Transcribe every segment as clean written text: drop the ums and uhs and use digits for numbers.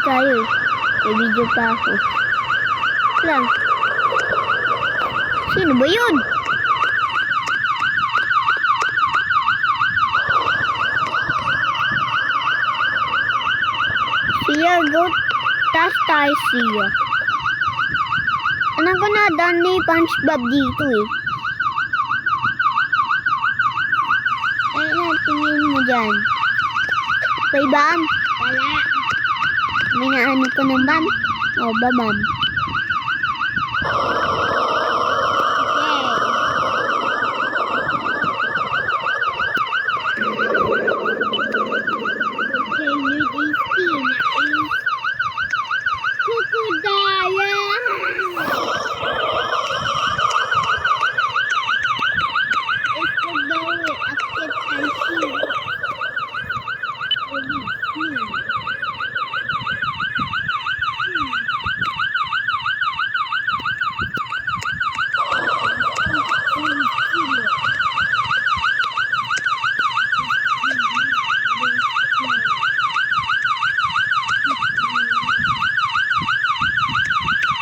tayo eh. May video pa ako. Lang. Sino ba yun? Siya, go. Tas tayo siya. Anak ko na daan ni SpongeBob dito eh. Ayun, tingin mo dyan. May bam? Wala. May naano ko ng bam? O, babam.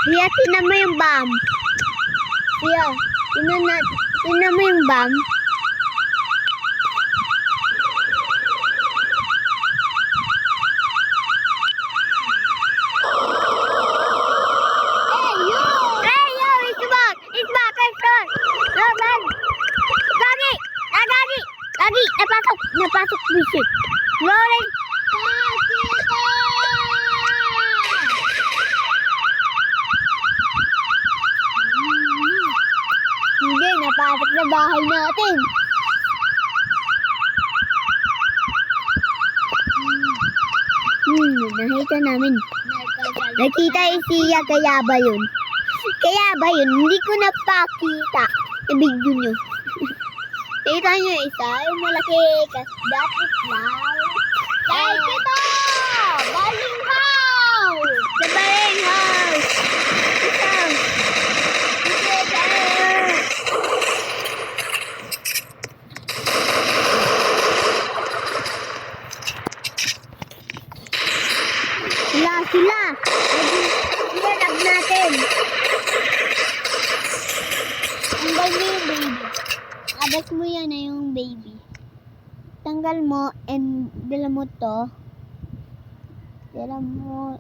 Ria, tinan mo yung bam. Ria, tinan mo yung bam. Hey, yo, it's back. It's back, it's back. No, man. Gagi, napasok visit. Rolling. Hindi, napasok na bahay natin. Nakita namin. Nakita yung siya, kaya ba yun? Kaya ba yun? Hindi ko napakita sa video nyo. Nakita nyo isa, yung malaki, kasdat islaw. Guys, ito! Baling house! Sa baling house! Sila. Ilalab natin. Tanggal mo yung baby. Abas mo yan na yung baby. Tanggal mo and dala mo to. Dala mo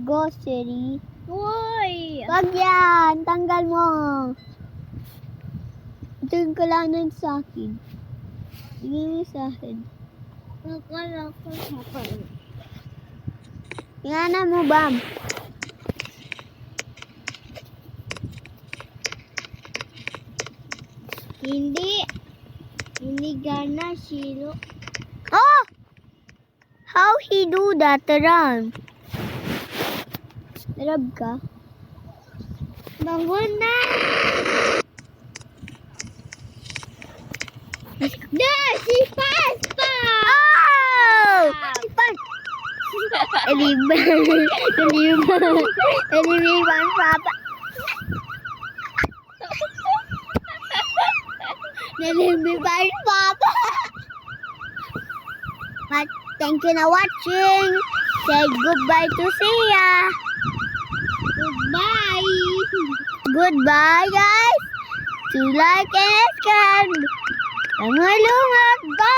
grocery. Uy! Wag yan! Tanggal mo. Ito ko lang nun sa akin. Tingin mo sa akin. Nakala ko sa akin. Tingnan mo, bam. Hindi gana silo. Oh! How he do that, Ram? Rab ka? Bangon na! There! Si Pasta! Oh! Si Pasta! Naliban, Papa. Naliban, Papa. But thank you for watching. Say goodbye to Sia. Goodbye. Goodbye, guys. To like and subscribe. Bye.